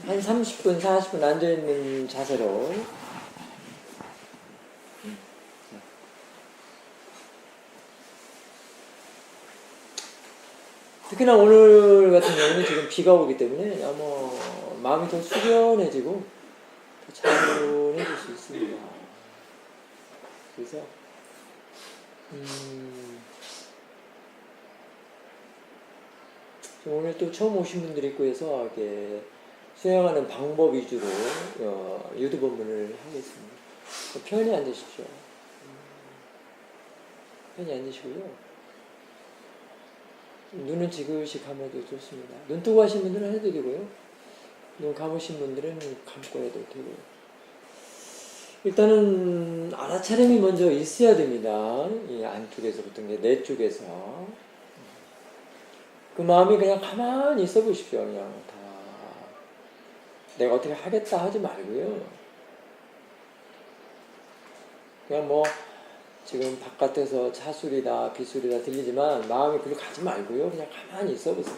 한 30분, 40분 앉아있는 자세로 특히나 오늘 같은 경우는 지금 비가 오기 때문에 아마 마음이 더 수련해지고 더 차분해질 수 있습니다. 그래서 오늘 또 처음 오신 분들이 있고 해서 이렇게 수행하는 방법 위주로 유도 법문을 하겠습니다. 편히 앉으십시오. 편히 앉으시고요. 눈은 지그시감아도 좋습니다. 눈 뜨고 하신 분들은 해도 되고요. 눈 감으신 분들은 감고 해도 되고요. 일단은 알아차림이 먼저 있어야 됩니다. 이 안쪽에서부터 내 쪽에서 그 마음이 그냥 가만히 있어 보십시오. 그냥 다 내가 어떻게 하겠다 하지 말고요. 그냥 뭐 지금 바깥에서 차소리다 빗소리다 들리지만 마음이 별로 가지 말고요. 그냥 가만히 있어 보세요.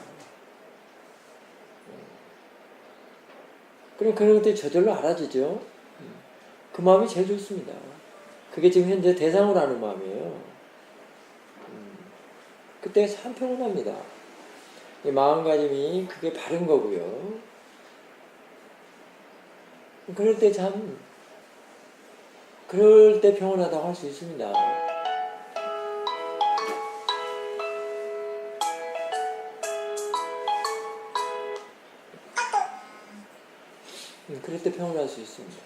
그럼 그런 것들이 저절로 알아지죠. 그 마음이 제일 좋습니다. 그게 지금 현재 대상으로 하는 마음이에요. 그때 참 평온합니다. 이 마음가짐이 그게 바른 거고요. 그럴 때 평온하다고 할 수 있습니다. 그럴 때 평온할 수 있습니다.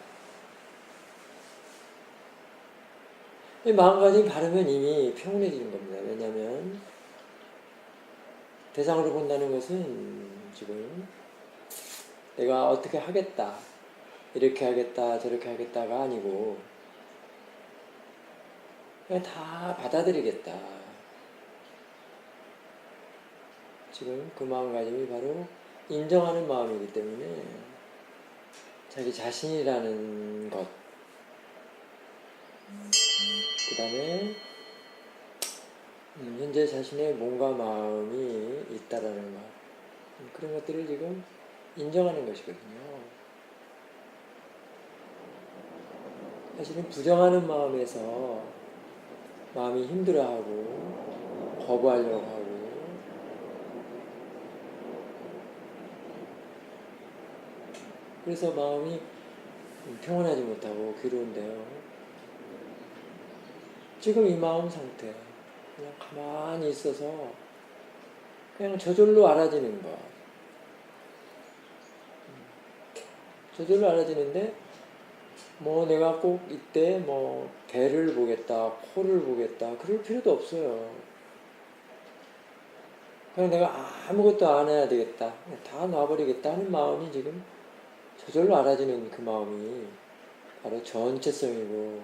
이 마음가짐이 바르면 이미 평온해지는 겁니다. 왜냐하면 대상으로 본다는 것은 지금 내가 어떻게 하겠다, 이렇게 하겠다, 저렇게 하겠다가 아니고 그냥 다 받아들이겠다. 지금 그 마음가짐이 바로 인정하는 마음이기 때문에 자기 자신이라는 것, 그 다음에 현재 자신의 몸과 마음이 있다라는 것, 그런 것들을 지금 인정하는 것이거든요. 사실은 부정하는 마음에서 마음이 힘들어하고 거부하려고 하고 그래서 마음이 평온하지 못하고 괴로운데요. 지금 이 마음 상태 그냥 가만히 있어서 그냥 저절로 알아지는 것. 저절로 알아지는데 뭐 내가 꼭 이때 뭐 배를 보겠다, 코를 보겠다 그럴 필요도 없어요. 그냥 내가 아무것도 안 해야 되겠다, 다 놔버리겠다 하는 마음이 지금 저절로 알아지는 그 마음이 바로 전체성이고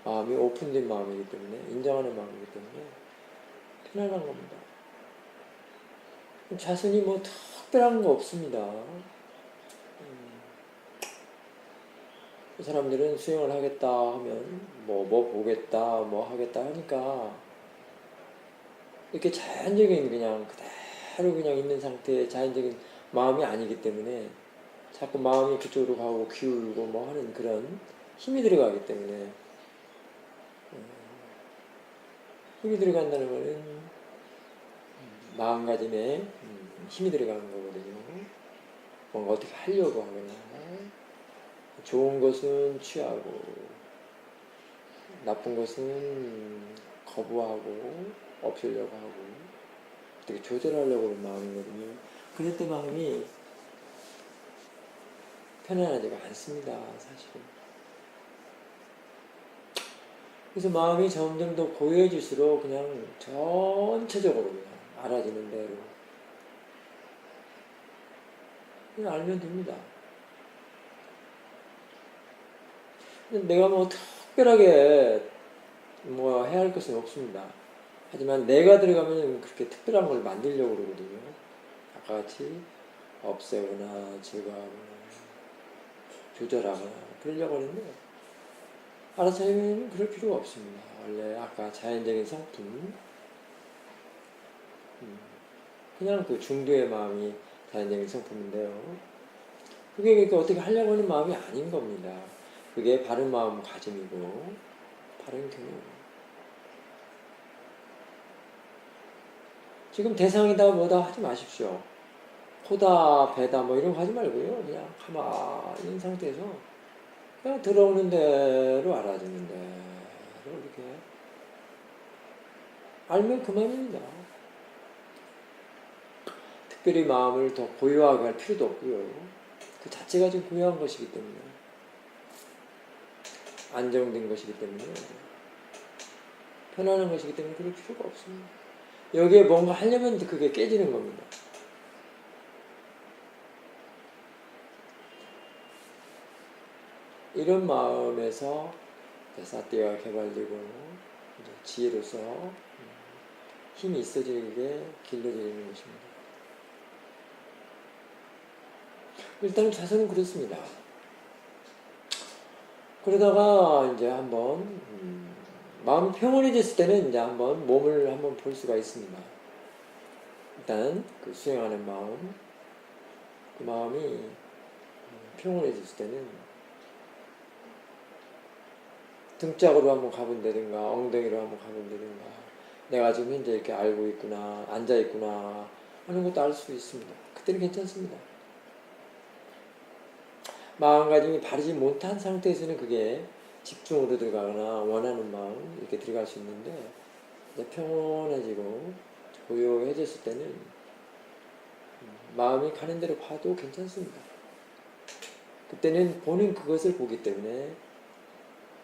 마음이 오픈된 마음이기 때문에 인정하는 마음이기 때문에 편안한 겁니다. 자신이 뭐 특별한 거 없습니다. 사람들은 수행을 하겠다 하면 뭐 보겠다 뭐 하겠다 하니까 이렇게 자연적인 그냥 그대로 그냥 있는 상태의 자연적인 마음이 아니기 때문에 자꾸 마음이 그쪽으로 가고 기울고 뭐 하는 그런 힘이 들어가기 때문에 힘이 들어간다는 것은 마음가짐에 힘이 들어가는 거거든요. 뭔가 어떻게 하려고 하거나 좋은 것은 취하고 나쁜 것은 거부하고 없애려고 하고 어떻게 조절하려고 하는 마음이거든요. 그럴 때 마음이 편안하지가 않습니다. 사실은. 그래서 마음이 점점 더 고요해질수록 그냥 전체적으로 그냥 알아지는 대로 그냥 알면 됩니다. 내가 뭐 특별하게 뭐 해야 할 것은 없습니다. 하지만 내가 들어가면 그렇게 특별한 걸 만들려고 그러거든요. 아까 같이 없애거나 제거하거나 조절하거나 그러려고 하는데 알아차리면 그럴 필요가 없습니다. 원래 아까 자연적인 성품 그냥 그 중도의 마음이 자연적인 성품인데요. 그게 그러니까 어떻게 하려고 하는 마음이 아닌 겁니다. 그게 바른 마음가짐이고 바른 교육. 지금 대상이다 뭐다 하지 마십시오. 코다 배다 뭐 이런 거 하지 말고요. 그냥 가만히 있는 상태에서 그냥 들어오는 대로 알아주는 대로 이렇게 알면 그만입니다. 특별히 마음을 더 고요하게 할 필요도 없고요. 그 자체가 좀 고요한 것이기 때문에 안정된 것이기 때문에 편안한 것이기 때문에 그럴 필요가 없습니다. 여기에 뭔가 하려면 그게 깨지는 겁니다. 이런 마음에서 사띠가 개발되고 지혜로서 힘이 있어지게 길러지는 것입니다. 일단 자세는 그렇습니다. 그러다가 이제 한번 마음이 평온해졌을 때는 이제 한번 몸을 한번 볼 수가 있습니다. 일단 그 수행하는 마음, 그 마음이 평온해졌을 때는 등짝으로 한번 가본다든가 엉덩이로 한번 가본다든가 내가 지금 현재 이렇게 알고 있구나, 앉아 있구나 하는 것도 알 수 있습니다. 그때는 괜찮습니다. 마음가짐이 바르지 못한 상태에서는 그게 집중으로 들어가거나 원하는 마음 이렇게 들어갈 수 있는데 이제 평온해지고 고요해졌을 때는 마음이 가는 대로 봐도 괜찮습니다. 그때는 보는 그것을 보기 때문에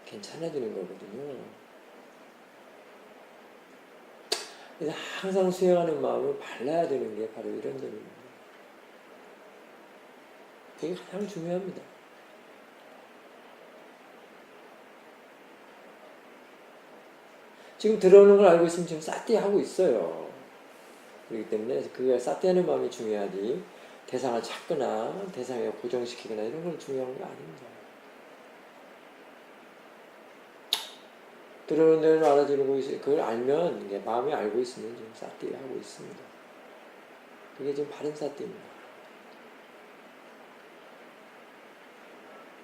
괜찮아지는 거거든요. 그래서 항상 수행하는 마음을 발라야 되는 게 바로 이런 점입니다. 그게 가장 중요합니다. 지금 들어오는 걸 알고 있으면 지금 싸띠 하고 있어요. 그렇기 때문에 그게 싸띠 하는 마음이 중요하지 대상을 찾거나 대상에 고정시키거나 이런 건 중요한 게 아닙니다. 들어오는 대로 알아주고 있어요. 그걸 알면 이게 마음이 알고 있으면 지금 싸띠 하고 있습니다. 그게 지금 바른 싸띠입니다.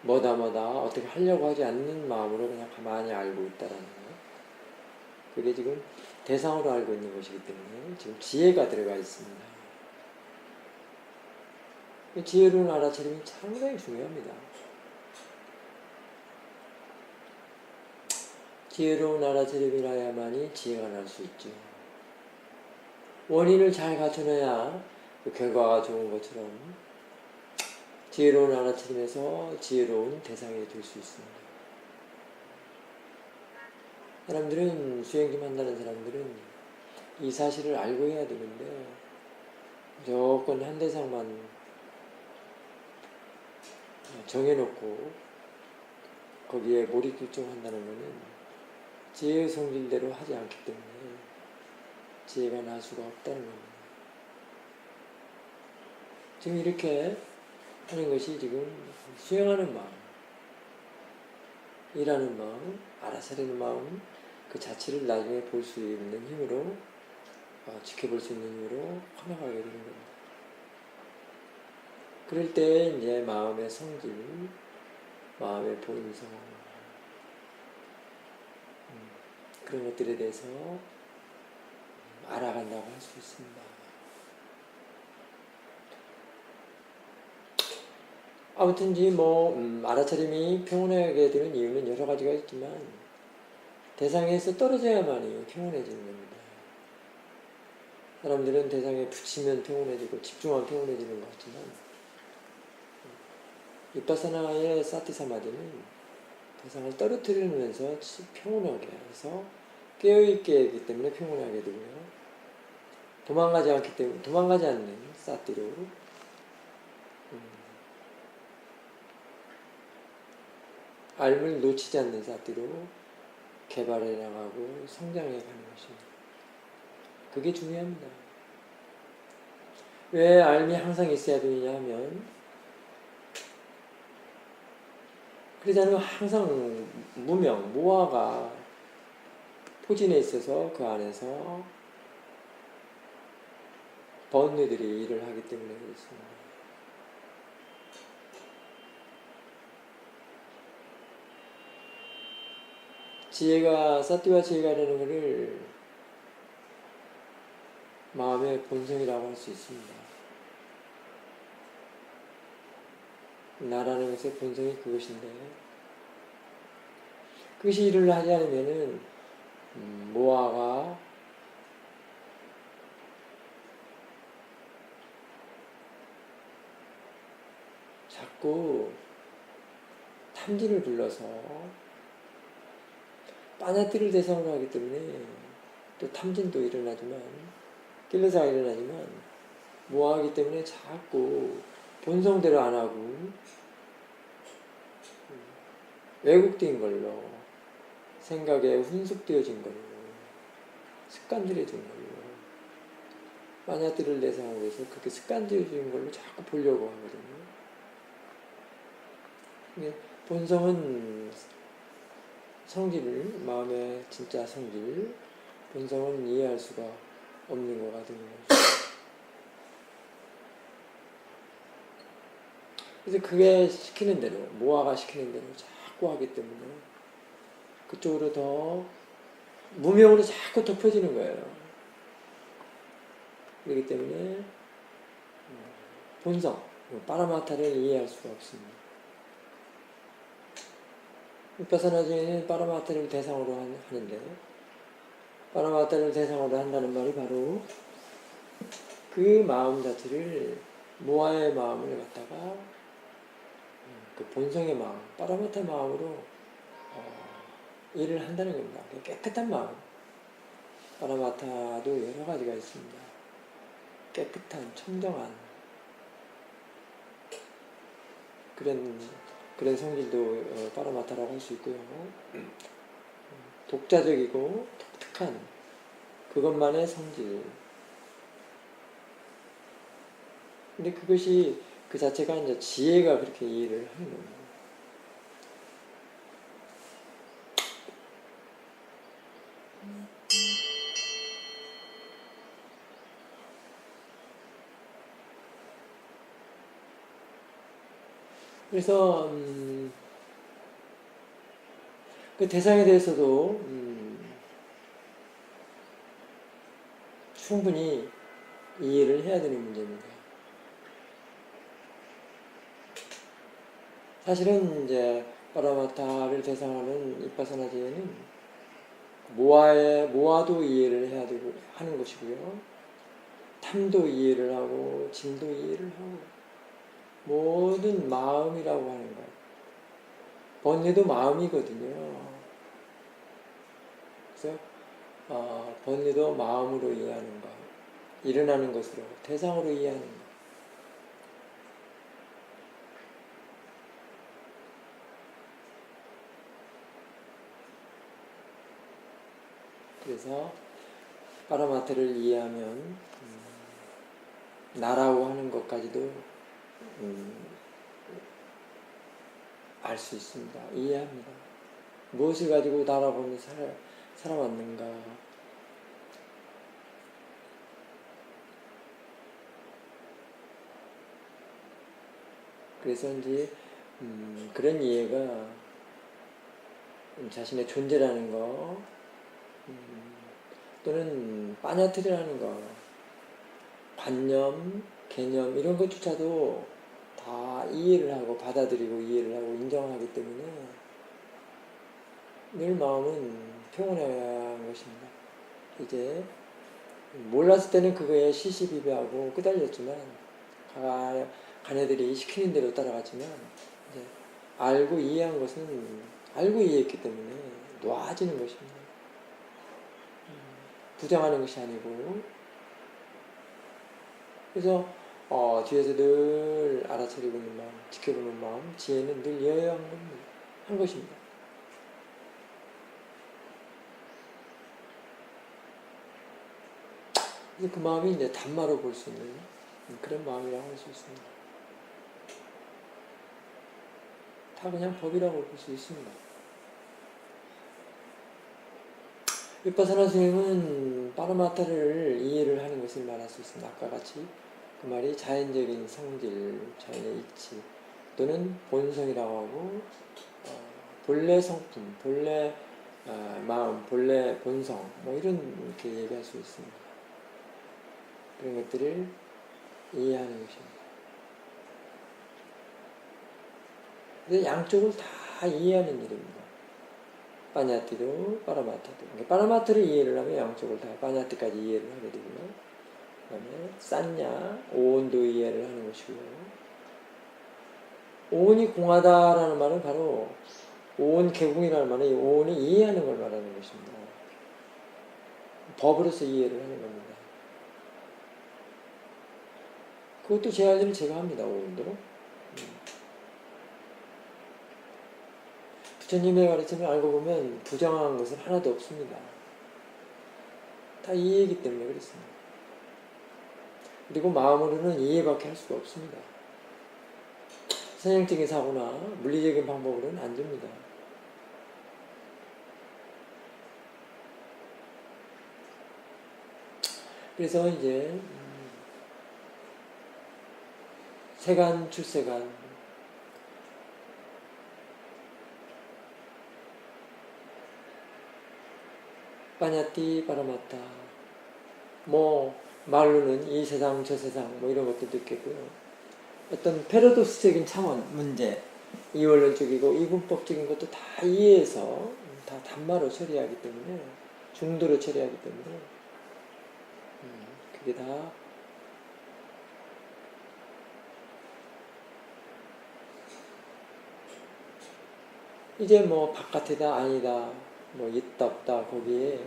뭐다 어떻게 하려고 하지 않는 마음으로 그냥 가만히 알고 있다라는 거. 그게 지금 대상으로 알고 있는 것이기 때문에 지금 지혜가 들어가 있습니다. 지혜로운 알아차림이 상당히 중요합니다. 지혜로운 알아차림이라야만이 지혜가 날 수 있죠. 원인을 잘 갖춰놔야 그 결과가 좋은 것처럼 지혜로운 알아차림에서 지혜로운 대상이 될 수 있습니다. 사람들은 수행 좀 한다는 사람들은 이 사실을 알고 해야 되는데 무조건 한 대상만 정해놓고 거기에 몰입결정한다는 것은 지혜의 성질대로 하지 않기 때문에 지혜가 날 수가 없다는 겁니다. 지금 이렇게 하는 것이 지금 수행하는 마음, 일하는 마음, 알아차리는 마음 그 자체를 나중에 볼 수 있는 힘으로 지켜볼 수 있는 힘으로 커나가게 되는 겁니다. 그럴 때 이제 마음의 성질, 마음의 본성 그런 것들에 대해서 알아간다고 할 수 있습니다. 아무튼지 알아차림이 평온하게 되는 이유는 여러 가지가 있지만 대상에서 떨어져야만이 평온해지는 겁니다. 사람들은 대상에 붙이면 평온해지고 집중하면 평온해지는 것 같지만 비파사나의 사티사마디는 대상을 떨어뜨리면서 평온하게 해서 깨어있게 하기 때문에 평온하게 되고요. 도망가지 않는 사티로 알을 놓치지 않는 사티로 개발해 나가고 성장해 가는 것입니다. 그게 중요합니다. 왜 알미 항상 있어야 되느냐 하면 그러지 않으면 항상 무화가 포진해 있어서 그 안에서 번뇌들이 일을 하기 때문에 그렇습니다. 지혜가 사띠와 지혜가라는 것을 마음의 본성이라고 할 수 있습니다. 나라는 것의 본성이 그것인데 그것이 일을 하지 않으면은 모아가 자꾸 탐진을 불러서 빠냐띠를 대상으로 하기 때문에 또 탐진도 일어나지만 낄레사가 일어나지만 모아하기 때문에 자꾸 본성대로 안 하고 왜곡된 걸로 생각에 훈숙되어진 걸로 습관들여진 걸로 빠냐띠를 대상으로 해서 그렇게 습관되어진 걸로 자꾸 보려고 하거든요. 본성은 성질을, 마음의 진짜 성질, 본성은 이해할 수가 없는 거가 되는 거죠. 그래서 그게 시키는 대로, 모아가 시키는 대로 자꾸 하기 때문에 그쪽으로 더 무명으로 자꾸 덮여지는 거예요. 그렇기 때문에 본성, 파라마타를 이해할 수가 없습니다. 비파사나주에는 파라마타를 대상으로 하는데 파라마타를 대상으로 한다는 말이 바로 그 마음 자체를 모아의 마음을 갖다가 그 본성의 마음, 파라마타 마음으로 일을 한다는 겁니다. 깨끗한 마음. 파라마타도 여러 가지가 있습니다. 깨끗한, 청정한 그런 성질도 파라마타라고 할 수 있고요. 독자적이고 독특한 그것만의 성질. 근데 그것이 그 자체가 이제 지혜가 그렇게 이해를 하는 겁니다. 그래서 그 대상에 대해서도 충분히 이해를 해야 되는 문제입니다. 사실은 이제 파라마타를 대상하는 이파사나지에는 모아도 이해를 해야 되고 하는 것이고요. 탐도 이해를 하고 진도 이해를 하고 모든 마음이라고 하는 것. 번뇌도 마음이거든요. 그래서 번뇌도 마음으로 이해하는 것, 일어나는 것으로 대상으로 이해하는 것. 그래서 파라마타를 이해하면 나라고 하는 것까지도 알 수 있습니다. 이해합니다. 무엇을 가지고 나라보며 살아왔는가. 그래서 이제 그런 이해가 자신의 존재라는 거 또는 빠냐트리라는 거 관념, 개념 이런 것조차도 다 이해를 하고 받아들이고 이해를 하고 인정하기 때문에 늘 마음은 평온한 것입니다. 이제 몰랐을 때는 그거에 시시비비하고 끄달렸지만 가네들이 시키는 대로 따라갔지만 이제 알고 이해한 것은 알고 이해했기 때문에 놓아지는 것입니다. 부정하는 것이 아니고 그래서 뒤에서 늘 알아차리고 있는 마음, 지켜보는 마음, 지혜는 늘 여여한 한 것입니다. 그래서 그 마음이 이제 단마로 볼 수 있는 그런 마음이라고 할 수 있습니다. 다 그냥 법이라고 볼 수 있습니다. 비파사나 스님은 파라마타를 이해를 하는 것을 말할 수 있습니다. 아까 같이 그 말이 자연적인 성질, 자연의 이치 또는 본성이라고 하고 본래 성품, 본래 마음, 본래, 본성 뭐 이런 이렇게 얘기할 수 있습니다. 그런 것들을 이해하는 것입니다. 그래서 양쪽을 다 이해하는 일입니다. 파냐티도 파라마타도. 그러니까 파라마타를 이해를 하면 양쪽을 다 파냐티까지 이해를 하게 되고요. 그 다음에 산냐, 오온도 이해를 하는 것이고요. 오온이 공하다라는 말은 바로 오온 개공이라는 말은 오온을 이해하는 걸 말하는 것입니다. 법으로서 이해를 하는 겁니다. 그것도 제 할 일을 제가 합니다. 오온도. 부처님의 가르침을 알고 보면 부정한 것은 하나도 없습니다. 다 이해이기 때문에 그렇습니다. 그리고 마음으로는 이해밖에 할 수가 없습니다. 선행적인 사고나 물리적인 방법으로는 안 됩니다. 그래서 이제 세간, 출세간, 파냐티, 파라마타, 뭐 말로는 이 세상, 저 세상 뭐 이런 것들도 있겠고요. 어떤 패러독스적인 차원, 문제, 이원론적이고 이분법적인 것도 다 이해해서 다 단마로 처리하기 때문에 중도로 처리하기 때문에 그게 다 이제 뭐 바깥이다 아니다 뭐 있다 없다 거기에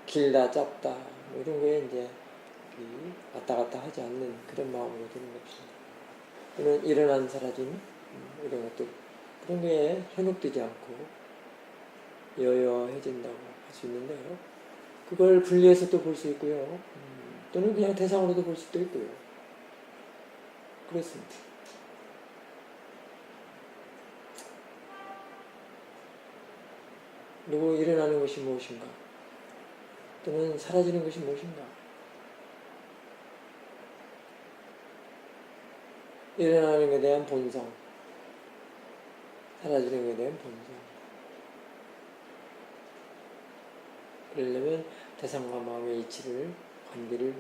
길다 짧다 뭐 이런 거에 이제 왔다 갔다 하지 않는 그런 마음으로 되는 것입니다. 또는 일어난 사라진 이런 것들 그런 거에 현혹되지 않고 여여해진다고 할 수 있는데요. 그걸 분리해서 또 볼 수 있고요. 또는 그냥 대상으로도 볼 수도 있고요. 그렇습니다. 그리고 일어나는 것이 무엇인가? 또는 사라지는 것이 무엇인가? 일어나는 것에 대한 본성, 사라지는 것에 대한 본성. 그러려면 대상과 마음의 이치를, 관계를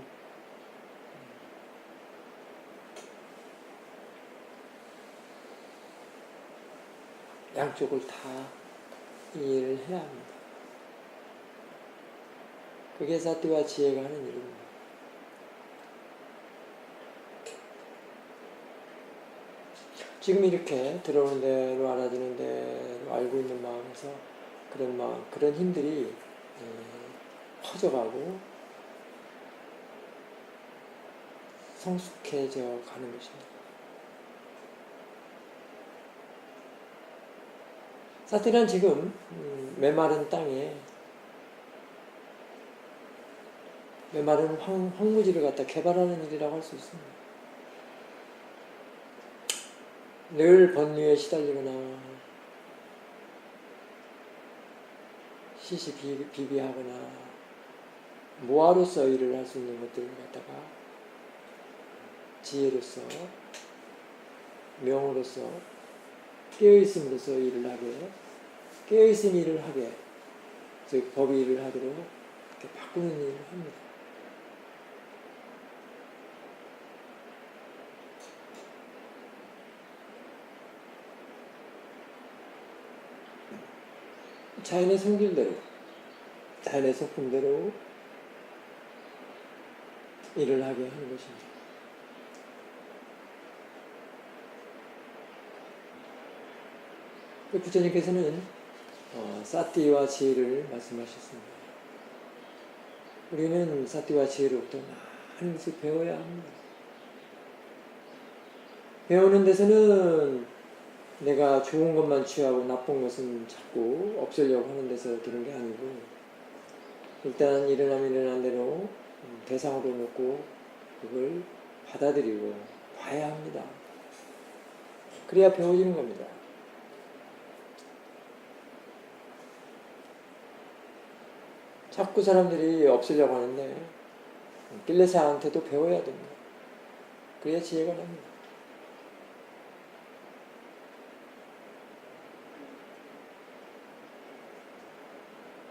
양쪽을 다 이해를 해야 합니다. 그게 사티와 지혜가 하는 일입니다. 지금 이렇게 들어오는 대로 알아주는 대로 알고 있는 마음에서 그런 마음, 그런 힘들이 커져가고 성숙해져 가는 것입니다. 사티는 지금 메마른 땅에 메마른 황무지를 갖다 개발하는 일이라고 할 수 있습니다. 늘 번뇌에 시달리거나 시시비비하거나 모아로서 일을 할 수 있는 것들을 갖다가 지혜로서 명으로서 깨어있음으로써 일을 하게 깨어있은 일을 하게 즉 법의 일을 하도록 이렇게 바꾸는 일을 합니다. 자연의 성질대로, 자연의 소품대로 일을 하게 하는 것입니다. 부처님께서는 사티와 지혜를 말씀하셨습니다. 우리는 사티와 지혜로부터 많은 것을 배워야 합니다. 배우는 데서는 내가 좋은 것만 취하고 나쁜 것은 자꾸 없애려고 하는 데서 되는 게 아니고 일단 일어나면 일어난 대로 대상으로 놓고 그걸 받아들이고 봐야 합니다. 그래야 배워지는 겁니다. 자꾸 사람들이 없애려고 하는데 길레사한테도 배워야 됩니다. 그래야 지혜가 납니다.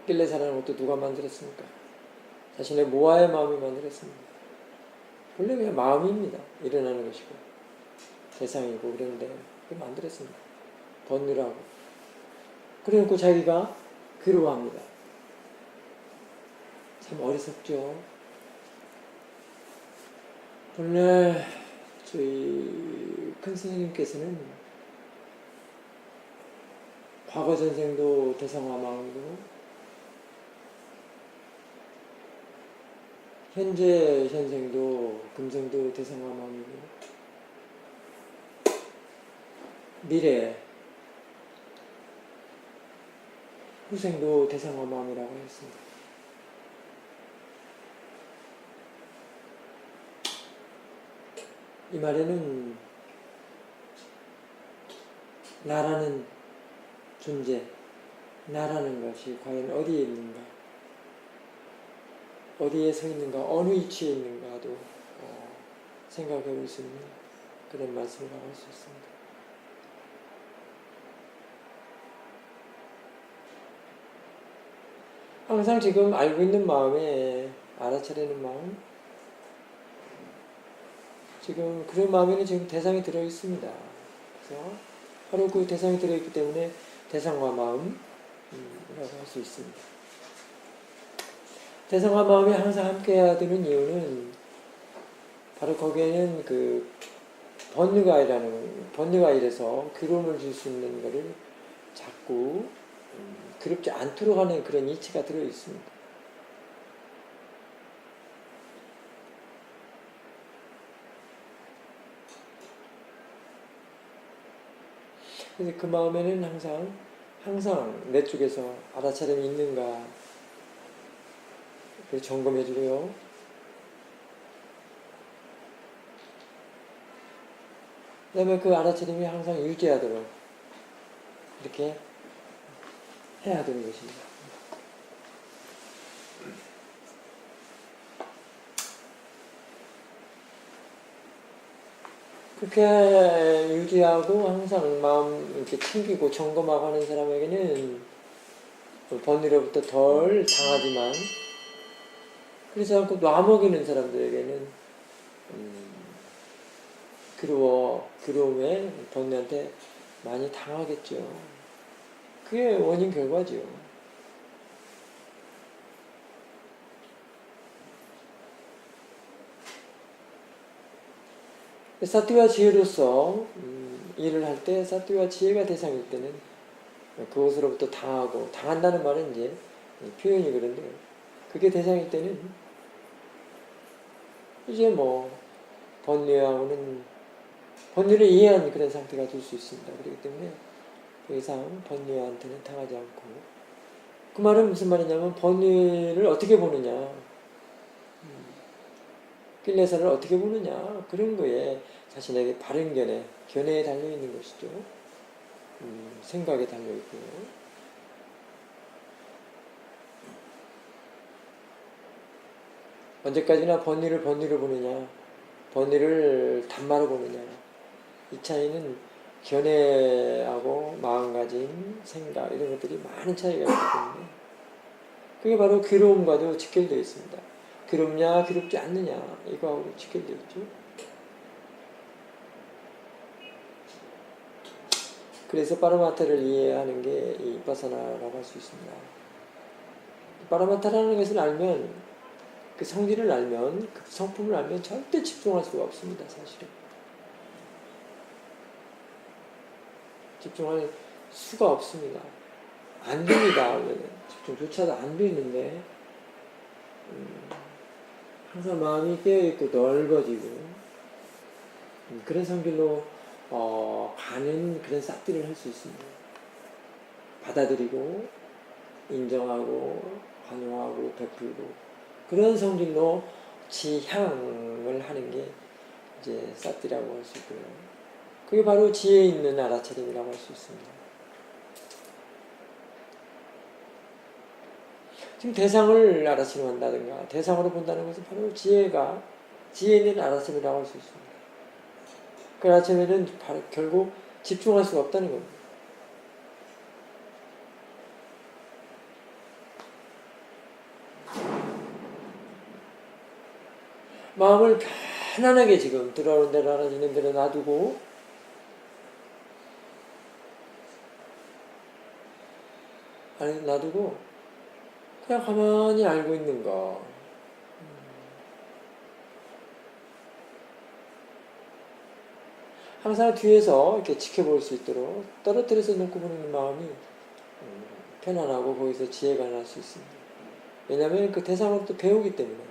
길레사라는 것도 누가 만들었습니까? 자신의 모아의 마음이 만들었습니다. 원래 그냥 마음입니다. 일어나는 것이고 대상이고 그런데 그걸 만들었습니다. 번뇌라고. 그래놓고 자기가 괴로워합니다. 참 어리석죠. 오늘 저희 큰 스님께서는 과거 전생도 대상화 마음이고 현재 현생도 금생도 대상화 마음이고 미래 후생도 대상화 마음이라고 했습니다. 이 말에는 나라는 존재, 나라는 것이 과연 어디에 있는가, 어디에 서 있는가, 어느 위치에 있는가도 생각해 볼 수 있는 그런 말씀이라고 할 수 있습니다. 항상 지금 알고 있는 마음에 알아차리는 마음, 지금 그런 마음에는 지금 대상이 들어있습니다. 그래서 바로 그 대상이 들어있기 때문에 대상과 마음이라고 할 수 있습니다. 대상과 마음이 항상 함께해야 되는 이유는 바로 거기에는 그 번뇌가 이래서 괴로움을 줄 수 있는 것을 자꾸 괴롭지 않도록 하는 그런 이치가 들어있습니다. 그래서 그 마음에는 항상 내 쪽에서 알아차림이 있는가 점검해주고요. 그 다음에 그 알아차림이 항상 유지하도록 이렇게 해야 되는 것입니다. 그렇게 유지하고 항상 마음 이렇게 챙기고 점검하고 하는 사람에게는 번뇌로부터 덜 당하지만 그렇지 않고 놔먹이는 사람들에게는 괴로움에 번뇌한테 많이 당하겠죠. 그게 원인 결과죠. 사티와 지혜로서 일을 할 때 사티와 지혜가 대상일 때는 그것으로부터 당한다는 말은 이제 표현이 그런데 그게 대상일 때는 이제 뭐 번뇌를 이해한 그런 상태가 될 수 있습니다. 그렇기 때문에 더 이상 번뇌한테는 당하지 않고 그 말은 무슨 말이냐면 번뇌를 어떻게 보느냐 길레사를 어떻게 보느냐 그런 거에 자신에게 바른 견해에 달려있는 것이죠. 생각에 달려있고요. 언제까지나 번뇌를 보느냐 번뇌를 단마로 보느냐 이 차이는 견해하고 마음가짐, 생각 이런 것들이 많은 차이가 있기 때문에 그게 바로 괴로움과도 직결되어 있습니다. 괴롭냐 괴롭지 않느냐 이거하고 직결되어 있죠. 그래서 파라마타를 이해하는 게 이 바사나라고 할 수 있습니다. 파라마타라는 것을 알면 그 성질을 알면 그 성품을 알면 절대 집중할 수가 없습니다. 사실은 집중할 수가 없습니다. 안 됩니다. 집중조차도 안 되는데 항상 마음이 깨어있고 넓어지고 그런 성질로 가는 그런 싹들을 할 수 있습니다. 받아들이고 인정하고 환영하고 베풀고 그런 성질로 지향을 하는 게 이제 싹들이라고 할 수 있고요. 그게 바로 지혜 있는 알아차림이라고 할 수 있습니다. 지금 대상을 알아차림한다든가 대상으로 본다는 것은 바로 지혜 있는 알아차림이라고 할 수 있습니다. 그 알아차림에는 바로 결국 집중할 수가 없다는 겁니다. 마음을 편안하게 지금 들어오는 대로 알아지는 대로 놔두고 그냥 가만히 알고 있는 거. 항상 뒤에서 이렇게 지켜볼 수 있도록 떨어뜨려서 놓고 보는 마음이 편안하고 거기서 지혜가 날 수 있습니다. 왜냐하면 그 대상으로부터 배우기 때문에.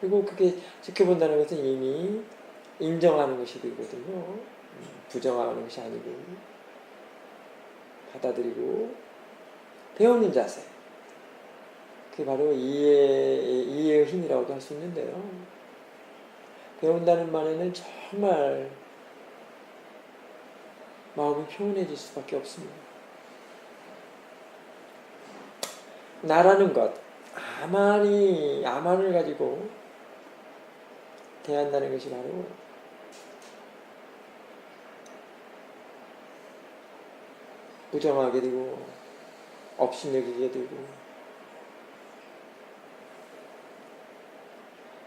그리고 그게 지켜본다는 것은 이미 인정하는 것이 되거든요. 부정하는 것이 아니고 받아들이고 배우는 자세. 그게 바로 이해의 힘이라고도 할 수 있는데요. 배운다는 말에는 정말 마음이 평온해질 수밖에 없습니다. 나라는 것, 아만을 가지고 대한다는 것이 바로 부정하게 되고 업신여기게 되고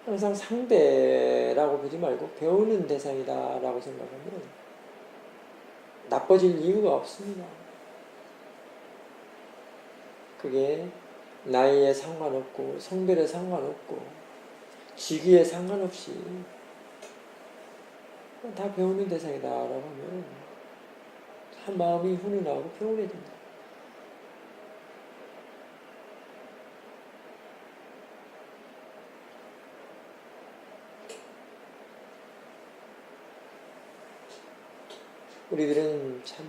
항상 상대라고 보지 말고 배우는 대상이다라고 생각하면 나빠질 이유가 없습니다. 그게 나이에 상관없고 성별에 상관없고 직위에 상관없이 다 배우는 대상이다라고 하면 참 마음이 훈훈하고 평온해진다. 우리들은 참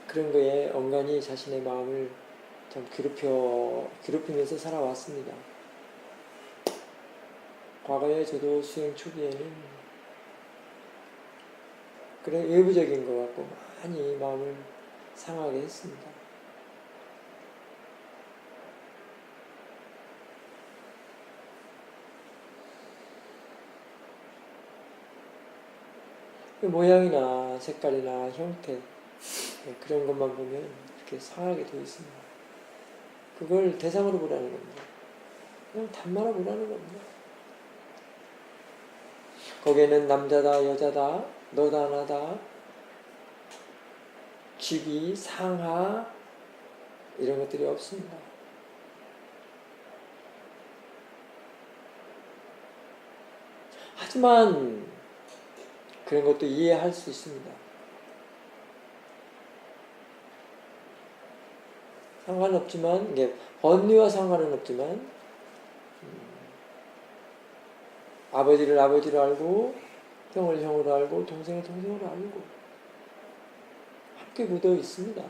그런 거에 엉간히 자신의 마음을 참 괴롭히면서 살아왔습니다. 과거에 저도 수행 초기에는 그런 외부적인 것 같고 많이 마음을 상하게 했습니다. 모양이나 색깔이나 형태 그런 것만 보면 이렇게 상하게 되어 있습니다. 그걸 대상으로 보라는 겁니다. 그냥 단말로 보라는 겁니다. 거기에는 남자다, 여자다, 너다, 나다, 직위, 상하 이런 것들이 없습니다. 하지만 그런 것도 이해할 수 있습니다. 상관없지만 이게 번뇌와 상관은 없지만 아버지를 아버지로 알고 형을 형으로 알고 동생을 동생으로 알고 함께 묻어 있습니다.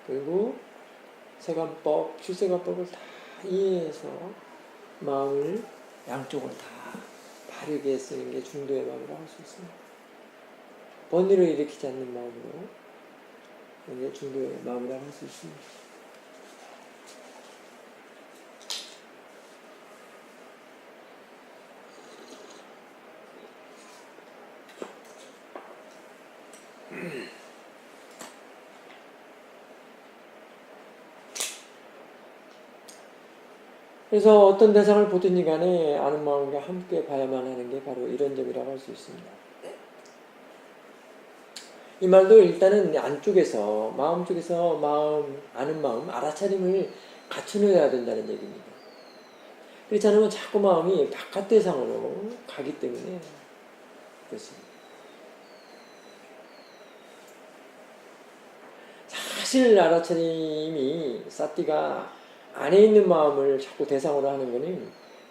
그리고 세간법, 출세간법을 다 이해해서 마음을 양쪽으로 다 바르게 쓰는 게 중도의 마음이라고 할 수 있습니다. 번뇌를 일으키지 않는 마음으로 이게 중도의 마음이라고 할 수 있습니다. 그래서 어떤 대상을 보든지 간에 아는 마음과 함께 봐야만 하는 게 바로 이런 점이라고 할 수 있습니다. 이 말도 일단은 안쪽에서 마음 쪽에서 아는 마음, 알아차림을 갖춰놓아야 된다는 얘기입니다. 그렇지 않으면 자꾸 마음이 바깥 대상으로 가기 때문에 그렇습니다. 사실 알아차림이 사띠가 안에 있는 마음을 자꾸 대상으로 하는 거는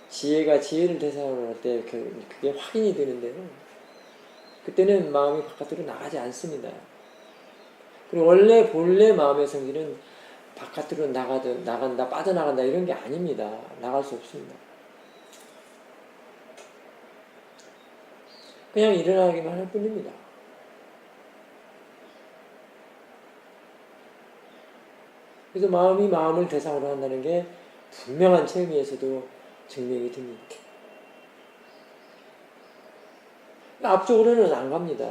지혜가 지혜를 대상으로 할 때 그게 확인이 되는데요. 그때는 마음이 바깥으로 나가지 않습니다. 그리고 원래 본래 마음의 성질은 바깥으로 나간다, 빠져나간다 이런 게 아닙니다. 나갈 수 없습니다. 그냥 일어나기만 할 뿐입니다. 그래서 마음이 마음을 대상으로 한다는 게 분명한 체험에서도 증명이 됩니다. 앞쪽으로는 안 갑니다.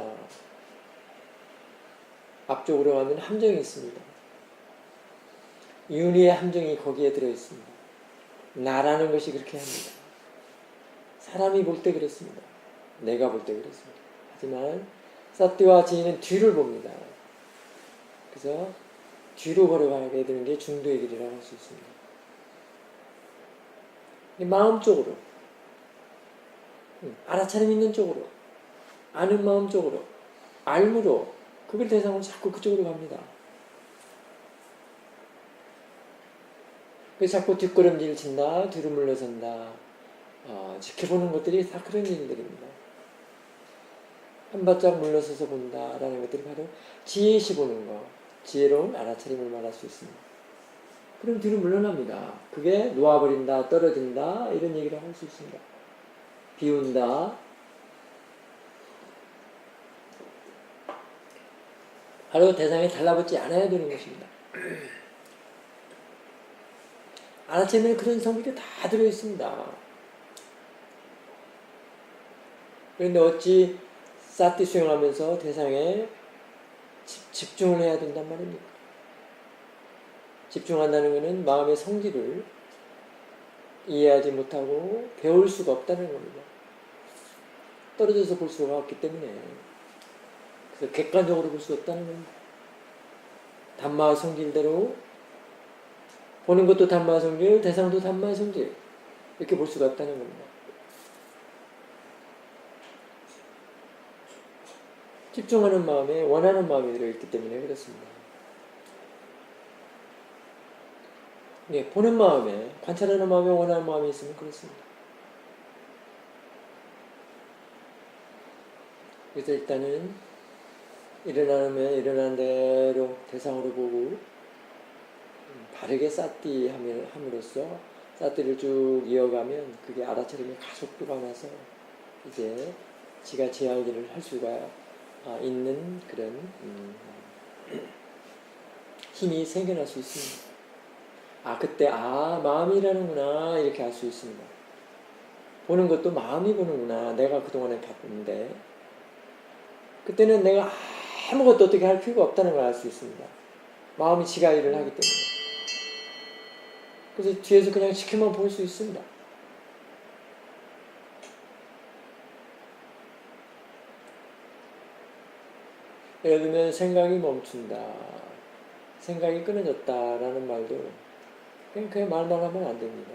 앞쪽으로 가면 함정이 있습니다. 윤리의 함정이 거기에 들어있습니다. 나라는 것이 그렇게 합니다. 사람이 볼 때 그렇습니다. 내가 볼 때 그렇습니다. 하지만 사띠와 지혜는 뒤를 봅니다. 그래서 뒤로 걸어가게 되는 게 중도의 길이라고 할 수 있습니다. 마음적으로, 알아차림 있는 쪽으로, 아는 마음 쪽으로, 알므로 그걸 대상으로 자꾸 그쪽으로 갑니다. 그래서 자꾸 뒷걸음질 친다, 뒤로 물러선다, 지켜보는 것들이 다 그런 일들입니다. 한 발짝 물러서서 본다라는 것들이 바로 지혜시 보는 것, 지혜로운 알아차림을 말할 수 있습니다. 그럼 뒤로 물러납니다. 그게 놓아버린다, 떨어진다 이런 얘기를 할 수 있습니다. 비운다. 바로 대상에 달라붙지 않아야 되는 것입니다. 알아차림에 그런 성질이 다 들어있습니다. 그런데 어찌 사띠 수행하면서 대상에 집중을 해야 된단 말입니까? 집중한다는 것은 마음의 성질을 이해하지 못하고 배울 수가 없다는 겁니다. 떨어져서 볼 수가 없기 때문에 그래서 객관적으로 볼 수 없다는 겁니다. 담마 성질대로 보는 것도 담마 성질, 대상도 담마 성질 이렇게 볼 수가 없다는 겁니다. 집중하는 마음에 원하는 마음이 들어있기 때문에 그렇습니다. 예, 보는 마음에, 관찰하는 마음에 원하는 마음이 있으면 그렇습니다. 그래서 일단은 일어나면 일어난 대로 대상으로 보고 바르게 사띠 함으로써 사띠를 쭉 이어가면 그게 알아차림의 가속도가 나서 이제 지가 제 할 일을 할 수가 있는 그런 힘이 생겨날 수 있습니다. 그때 마음이라는구나 이렇게 알 수 있습니다. 보는 것도 마음이 보는구나. 내가 그동안에 바쁜데 그때는 내가 아무것도 어떻게 할 필요가 없다는 걸 알 수 있습니다. 마음이 지가 일을 하기 때문에. 그래서 뒤에서 그냥 지켜만 볼 수 있습니다. 예를 들면 생각이 멈춘다, 생각이 끊어졌다라는 말도 그냥 말만 하면 안 됩니다.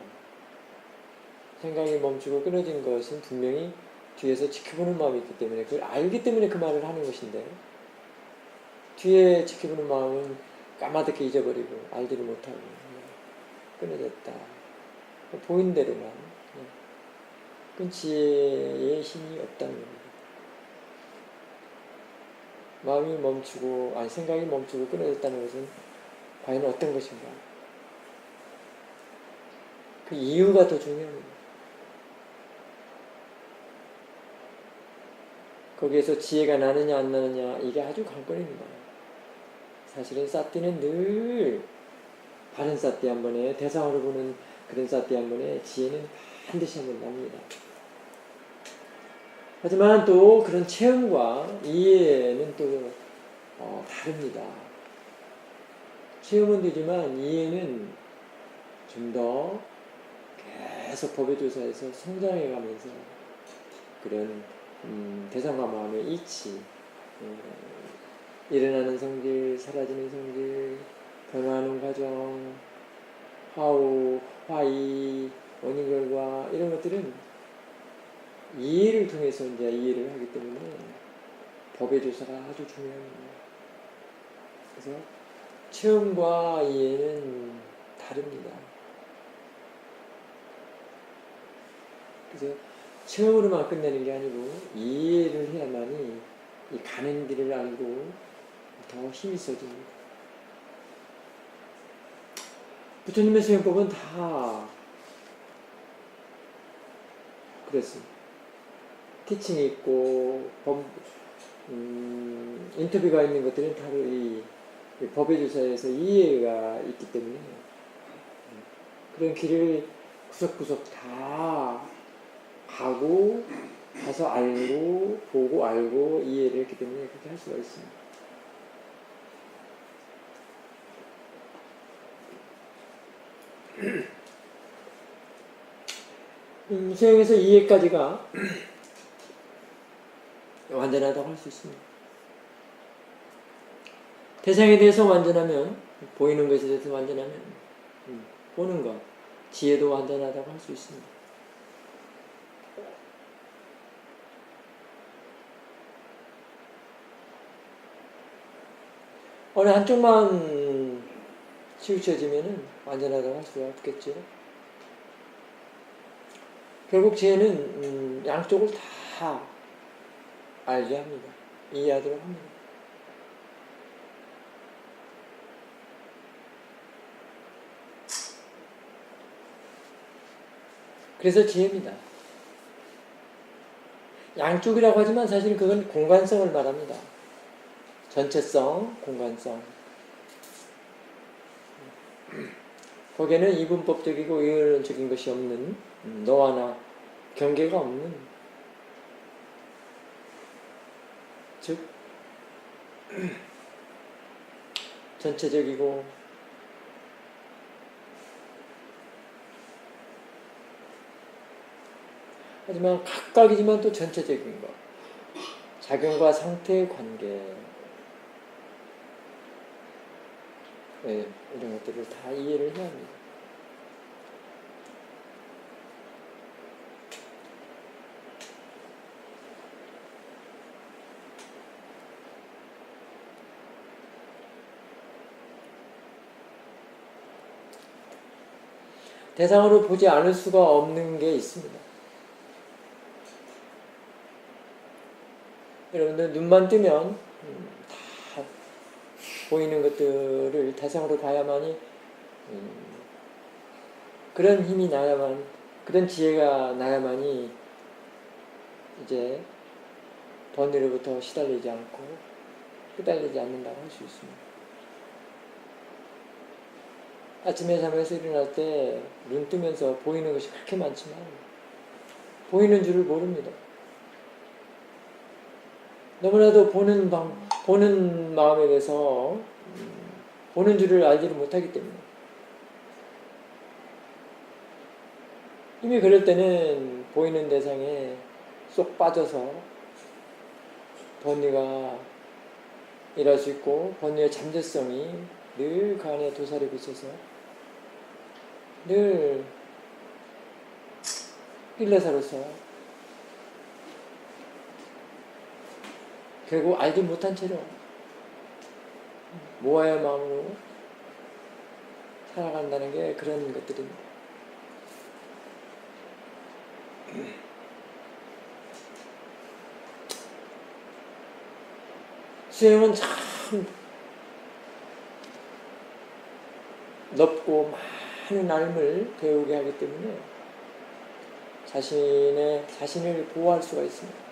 생각이 멈추고 끊어진 것은 분명히 뒤에서 지켜보는 마음이 있기 때문에 그걸 알기 때문에 그 말을 하는 것인데 뒤에 지켜보는 마음은 까마득히 잊어버리고 알지를 못하고 끊어졌다. 보인 대로만 그건 지혜의 힘이 없다는 겁니다. 마음이 멈추고 생각이 멈추고 끊어졌다는 것은 과연 어떤 것인가? 그 이유가 더 중요합니다. 거기에서 지혜가 나느냐 안 나느냐 이게 아주 관건입니다. 사실은 사띠는 늘 바른 사띠 한 번에 대상으로 보는 그런 사띠 한 번에 지혜는 반드시 한 번 납니다. 하지만 또 그런 체험과 이해는 또 다릅니다. 체험은 되지만 이해는 좀 더 계속 법의 조사에서 성장해가면서 그런 대상과 마음의 이치, 일어나는 성질, 사라지는 성질, 변화하는 과정, 화우, 화이, 원인 결과 이런 것들은 이해를 통해서 이제 이해를 하기 때문에 법의 조사가 아주 중요합니다. 그래서 체험과 이해는 다릅니다. 그래서 체험으로만 끝내는 게 아니고 이해를 해야만이 이 가는 길을 알고 더 힘이 있어집니다. 부처님의 수행법은 다 그렇습니다. 티칭이 있고 인터뷰가 있는 것들은 바로 이 법의 조사에서 이해가 있기 때문에 그런 길을 구석구석 다 가고 가서 알고 보고 알고 이해를 했기 때문에 그렇게 할 수가 있습니다. 수행에서 이해까지가 완전하다고 할 수 있습니다. 대상에 대해서 완전하면, 보이는 것에 대해서 완전하면, 보는 것, 지혜도 완전하다고 할 수 있습니다. 어느 한쪽만 치우쳐지면 완전하다고 할 수가 없겠죠. 결국 지혜는 양쪽을 다 알게 합니다. 이해하도록 합니다. 그래서 지혜입니다. 양쪽이라고 하지만 사실 그건 공간성을 말합니다. 전체성, 공간성. 거기에는 이분법적이고 이론적인 것이 없는, 너와 나 경계가 없는, 즉 전체적이고 하지만 각각이지만 또 전체적인 것, 작용과 상태의 관계, 네, 이런 것들을 다 이해를 해야 합니다. 대상으로 보지 않을 수가 없는 게 있습니다. 여러분들 눈만 뜨면 다 보이는 것들을 대상으로 봐야만이 그런 힘이 나야만, 그런 지혜가 나야만이 이제 번뇌로부터 시달리지 않고 끄달리지 않는다고 할 수 있습니다. 아침에 잠에서 일어날 때 눈 뜨면서 보이는 것이 그렇게 많지만 보이는 줄을 모릅니다. 너무나도 보는 마음에 대해서 보는 줄을 알지를 못하기 때문에 이미 그럴 때는 보이는 대상에 쏙 빠져서 번뇌가 일할 수 있고 번뇌의 잠재성이 늘 그 안에 도사리고 있어서 늘 필레사로서 결국 알지 못한 채로 모아야 마음으로 살아간다는 게 그런 것들입니다. 수행은 참 넓고 많은 삶을 배우게 하기 때문에 자신을 보호할 수가 있습니다.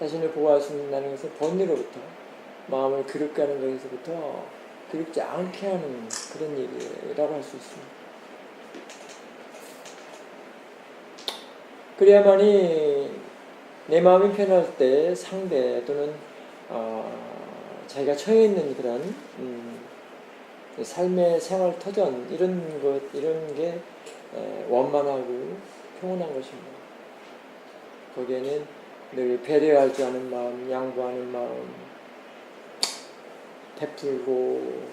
자신을 보호할 수 있다는 것은 번뇌로부터 마음을 그릇게 하는 것에서부터 그릇지 않게 하는 그런 얘기라고 할 수 있습니다. 그래야만이 내 마음이 편할 때 상대 또는 자기가 처해 있는 그런 삶의 생활 터전 이런 게 원만하고 평온한 것입니다. 거기에는 늘 배려할 줄 아는 마음, 양보하는 마음, 베풀고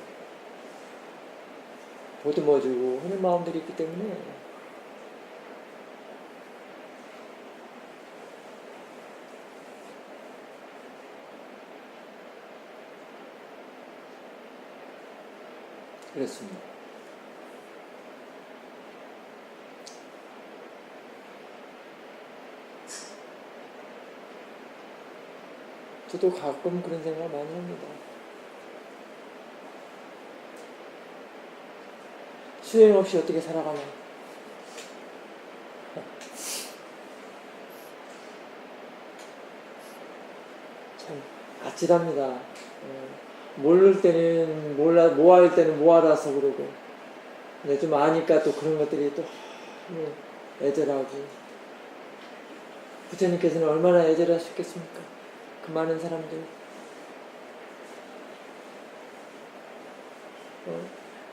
보듬어주고 하는 마음들이 있기 때문에 그렇습니다. 저도 가끔 그런 생각 많이 합니다. 수행 없이 어떻게 살아가나. 참 아찔합니다. 모를 때는 모아일 때는 모아라서 그러고, 근데 좀 아니까 또 그런 것들이 또 애절하고. 부처님께서는 얼마나 애절하셨겠습니까? 그 많은 사람들.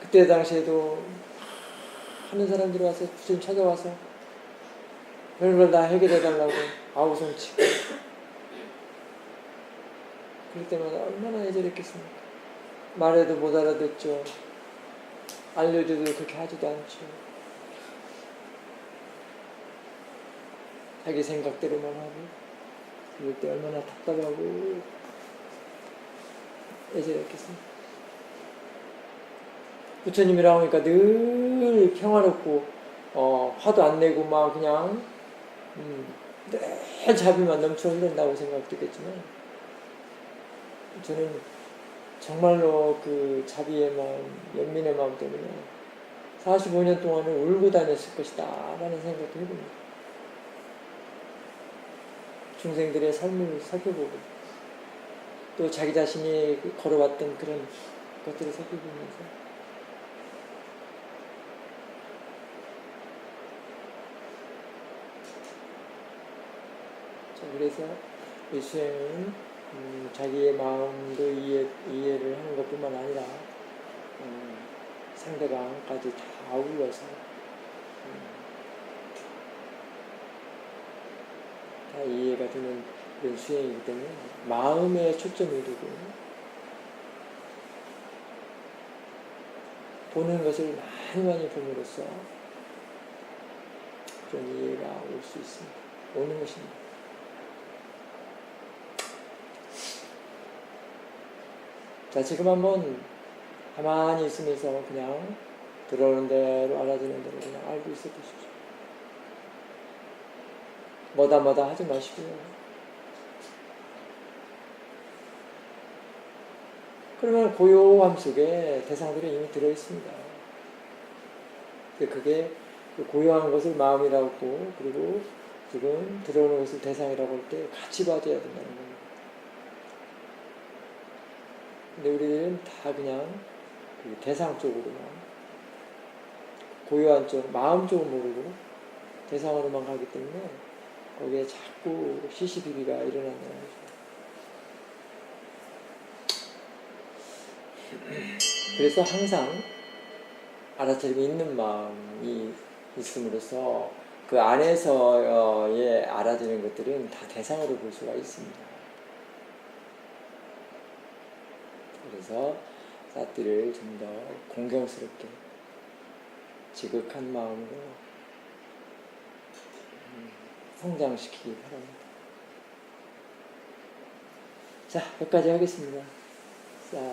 그때 당시에도 많은 사람들이 와서 부처님 찾아와서 별걸 다 해결해달라고 아우성치고 그럴 때마다 얼마나 애절했겠습니까? 말해도 못 알아듣죠. 알려줘도 그렇게 하지도 않죠. 자기 생각대로만 하고 그럴 때 얼마나 답답하고 애절했겠습니까? 부처님이라고 하니까 늘 평화롭고 화도 안 내고 막 그냥 늘 자비만 넘쳐 흐른다고 생각되겠지만 저는 정말로 그 자비의 마음, 연민의 마음 때문에 45년 동안은 울고 다녔을 것이다 라는 생각도 해봅니다. 중생들의 삶을 살펴보고 또 자기 자신이 걸어왔던 그런 것들을 살펴보면서 그래서 이 수행은 자기의 마음도 이해를 하는 것뿐만 아니라 상대방까지 다 아울러서 다 이해가 되는 그런 수행이기 때문에 마음에 초점을 두고 보는 것을 많이 봄으로써 그런 이해가 올 수 있습니다. 오는 것입니다. 자, 지금 한번 가만히 있으면서 그냥 들어오는 대로 알아주는 대로 그냥 알고 있어 보십시오. 뭐다 하지 마시고요. 그러면 고요함 속에 대상들이 이미 들어있습니다. 그게 그 고요한 것을 마음이라고 하고 그리고 지금 들어오는 것을 대상이라고 할 때 같이 봐줘야 된다는 겁니다. 근데 우리들은 다 그냥 그 대상 쪽으로만 고요한 쪽, 마음 쪽을 모르고 대상으로만 가기 때문에 거기에 자꾸 시시비비가 일어난다는 거죠. 그래서 항상 알아차림이 있는 마음이 있음으로써 그 안에서의 알아지는 것들은 다 대상으로 볼 수가 있습니다. 그래서 사띠를 좀 더 공경스럽게 지극한 마음으로 성장시키기 바랍니다. 자, 여기까지 하겠습니다. 사리